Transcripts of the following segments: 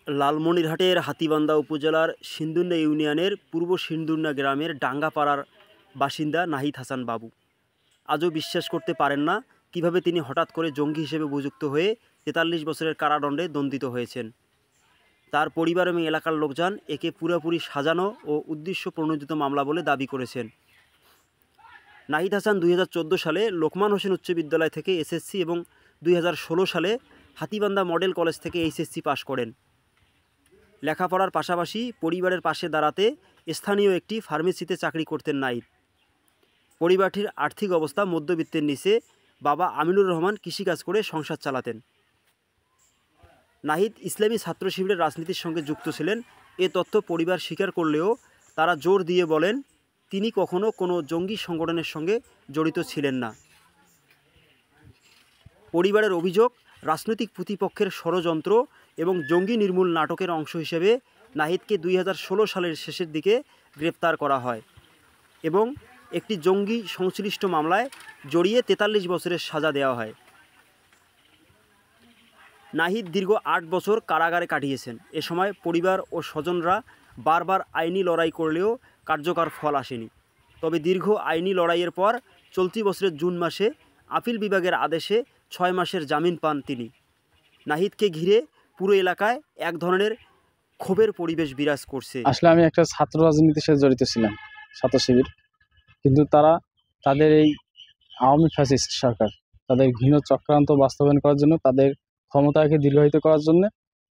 লালমনিরহাটের হাতীবান্ধা উপজেলার সিন্দুন্না ইউনিয়নের পূর্ব সিন্দুন্না গ্রামের ডাঙ্গাপাড়ার বাসিন্দা নাহিদ হাসান বাবু আজও বিশ্বাস করতে পারেন না কিভাবে তিনি হঠাৎ করে জঙ্গি হিসেবে উপযুক্ত হয়ে ৪৩ বছরের কারাদণ্ডে দণ্ডিত হয়েছেন। তার পরিবার এবং এলাকার লোকজন একে পুরোপুরি সাজানো ও উদ্দেশ্য প্রণোদিত মামলা বলে দাবি করেছেন। নাহিদ হাসান 2014 সালে লোকমান হোসেন উচ্চ বিদ্যালয় থেকে এসএসসি এবং 2016 সালে হাতীবান্ধা মডেল কলেজ থেকে এইচএসসি পাশ করেন। লেখাপড়ার পাশাপাশি পরিবারের পাশে দাঁড়াতে স্থানীয় একটি ফার্মেসিতে চাকরি করতেন নাহিদ। পরিবারটির আর্থিক অবস্থা মধ্যবিত্তের নিচে। বাবা আমিনুর রহমান কৃষিকাজ করে সংসার চালাতেন। নাহিদ ইসলামী ছাত্র শিবিরের রাজনীতির সঙ্গে যুক্ত ছিলেন, এ তথ্য পরিবার স্বীকার করলেও তারা জোর দিয়ে বলেন তিনি কখনো কোনো জঙ্গি সংগঠনের সঙ্গে জড়িত ছিলেন না। পরিবারের অভিযোগ, রাজনৈতিক প্রতিপক্ষের ষড়যন্ত্র এবং জঙ্গি নির্মূল নাটকের অংশ হিসেবে নাহিদকে 2016 সালের শেষের দিকে গ্রেপ্তার করা হয় এবং একটি জঙ্গি সংশ্লিষ্ট মামলায় জড়িয়ে 43 বছরের সাজা দেওয়া হয়। নাহিদ দীর্ঘ 8 বছর কারাগারে কাটিয়েছেন। এ সময় পরিবার ও স্বজনরা বারবার আইনি লড়াই করলেও কার্যকর ফল আসেনি। তবে দীর্ঘ আইনি লড়াইয়ের পর চলতি বছরের জুন মাসে আপিল বিভাগের আদেশে 6 মাসের জামিন পান তিনি। নাহিদকে ঘিরে পুরো এলাকায় এক ধরনের ক্ষোভের পরিবেশ বিরাজ করছে। আসলে আমি একটা ছাত্র রাজনীতির সাথে জড়িত ছিলাম, ছাত্র শিবির, কিন্তু তাদের এই আওয়ামী ফ্যাসিস্ট সরকার তাদের ঘৃণ চক্রান্ত বাস্তবায়ন করার জন্য, তাদের ক্ষমতাকে দীর্ঘায়িত করার জন্য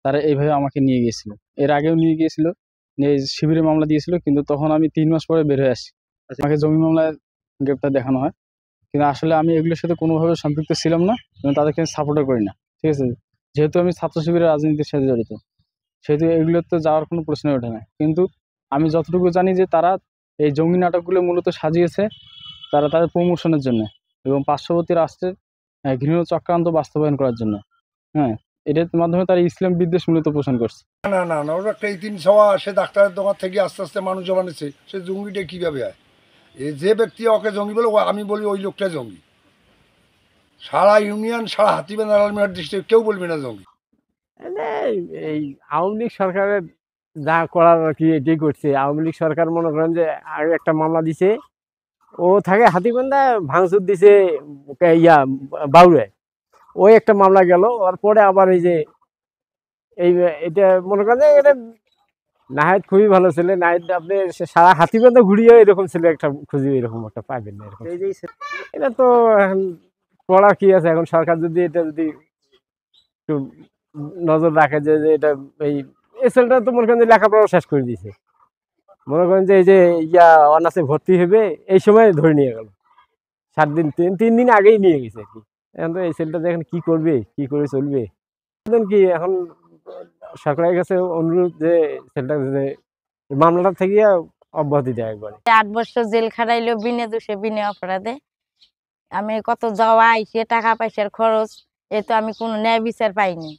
তারা এইভাবে আমাকে নিয়ে গিয়েছিল। এর আগেও নিয়ে গিয়েছিল, নিয়ে শিবিরে মামলা দিয়েছিল, কিন্তু তখন আমি 3 মাস পরে বের হয়ে আসি। আমাকে জমি মামলায় গ্রেপ্তার দেখানো হয়, কিন্তু আসলে আমি এগুলোর সাথে কোনোভাবে সম্পৃক্ত ছিলাম না এবং তাদেরকে সাপোর্টও করি না। ঠিক আছে, যেহেতু আমি ছাত্র শিবিরের রাজনীতির সাথে জড়িত, সেহেতু এগুলোতে যাওয়ার কোনো প্রশ্নই ওঠে না। কিন্তু আমি যতটুকু জানি যে তারা এই জঙ্গি নাটকগুলো মূলত সাজিয়েছে তারা তাদের প্রমোশনের জন্য এবং পার্শ্ববর্তী রাষ্ট্রের ঘৃণ চক্রান্ত বাস্তবায়ন করার জন্য। হ্যাঁ, এটার মাধ্যমে তারা ইসলাম বিদ্বেষ মূলত পোষণ করছে। না না না, ওরা একটা ইতিম সভা, সে ডাক্তারের দোকান থেকে আস্তে আস্তে মানুষ জমানেছে, সে জঙ্গিটা কীভাবে হয়? যে ব্যক্তি ওকে জঙ্গি বলে, আমি বলি ওই লোকটা জঙ্গি। সারা ইউনিয়ন, সারা হাতীবান্ধা লালমনিরহাট ডিস্ট্রিক্ট কেউ বলবে না জঙ্গি। এই আওয়ামী লীগ সরকারের যা করার আর কি এটাই করছে। আওয়ামী লীগ সরকার মনে করেন যে আগে একটা মামলা দিছে, ও থাকে হাতীবান্ধা, ভাঙচুর দিছে বাউরে, ওই একটা মামলা গেল। ওর পরে আবার এই যে এটা মনে করেন যে এটা নাহিদ খুবই ভালো ছেলে। নাহিদ আপনি সারা হাতীবান্ধা ঘুরিয়ে এরকম ছেলে একটা খুঁজি এরকম একটা পাবেন না। এরকম এটা তো এখন করার কি আছে? এখন সরকার যদি এটা যদি একটু নজর রাখে যে এটা এই ছেলেটা তো মনে করেন যে লেখাপড়া শেষ করে দিয়েছে, মনে করেন যে এই যে অনার্সে ভর্তি হবে এই সময় ধরে নিয়ে গেল, 7 দিন 3 দিন আগেই নিয়ে গেছে আর কি। এখন তো এই ছেলেটা এখন কি করবে, কি করে চলবে? কি এখন সরকারের কাছে অনুরোধ যে ছেলেটা যে মামলাটা থেকে অব্যাহতি দেয় একবারে। 8 বছর জেল খাটাইলো বিনা দোষে বিনা অপরাধে। আমি কত যাওয়া আইসে, টাকা পয়সার খরচ, এ তো আমি কোনো ন্যায় বিচার পাইনি।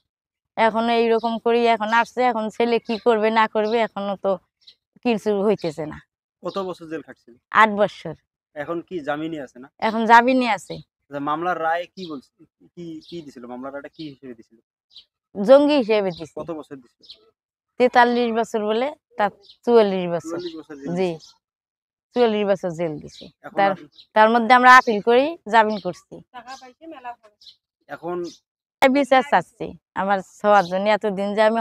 এখন এইরকম করি এখন আসছে, এখন ছেলে কি করবে না করবে এখনো তো কিছু হইতেছে না। কত বছর জেল খাটছিল? 8 বছর। এখন কি জামিনে আছে না? এখন জামিনে আছে। মামলার রায় কি বলছে, কি দিছিল? মামলার রায়টা কি হিসেবে দিছিল? জঙ্গি হিসেবে দিছে। কত বছর দিছিল? 43 বছর বলে তার 44 বছর। 44 বছর জি, 44 বছর জেল দিছে। তার মধ্যে আমরা আপিল করি, জামিন করছি। এখন বিচার চাচ্ছি আমার সবার জন্য। এতদিন যে আমি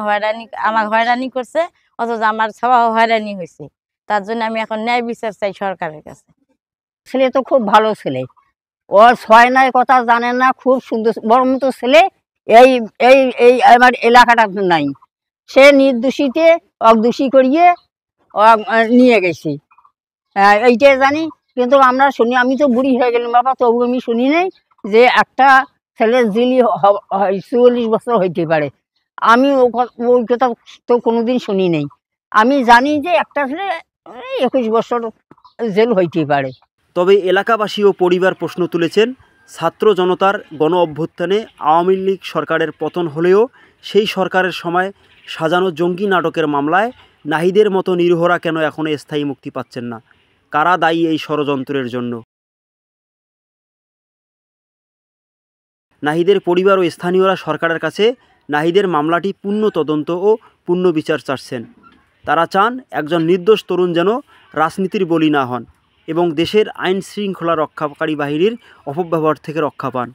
আমার হয়রানি করছে, অথচ আমার সবাই হয়রানি হয়েছে, তার জন্য আমি এখন ন্যায় বিচার চাই সরকারের কাছে। ছেলে তো খুব ভালো ছেলে, ওর 6 নাই কথা জানেন না, খুব সুন্দর বড় মতো ছেলে। এই এই এই আমার এলাকাটা নাই, সে নির্দোষীতে অদোষী করিয়ে নিয়ে গেছি, এইটাই জানি। কিন্তু আমরা শুনি, আমি তো বুড়ি হয়ে গেলাম বাবা, তবু আমি শুনি নাই যে একটা ছেলের জিলি 44 বছর হইতে পারে। আমি ওই কথা তো কোনোদিন শুনি নাই। আমি জানি যে একটা ছেলে 21 বছর জেল হইতে পারে। তবে এলাকাবাসী ও পরিবার প্রশ্ন তুলেছেন, ছাত্র জনতার গণ অভ্যুত্থানে আওয়ামী লীগ সরকারের পতন হলেও সেই সরকারের সময় সাজানো জঙ্গি নাটকের মামলায় নাহিদের মতো নিরীহরা কেন এখনও স্থায়ী মুক্তি পাচ্ছেন না? কারা দায়ী এই ষড়যন্ত্রের জন্য? নাহিদের পরিবার ও স্থানীয়রা সরকারের কাছে নাহিদের মামলাটি পূর্ণ তদন্ত ও পূর্ণ বিচার চাচ্ছেন। তারা চান একজন নির্দোষ তরুণ যেন রাজনীতির বলি না হন এবং দেশের আইন শৃঙ্খলা রক্ষাকারী বাহিনীর অপব্যবহার থেকে রক্ষা পান।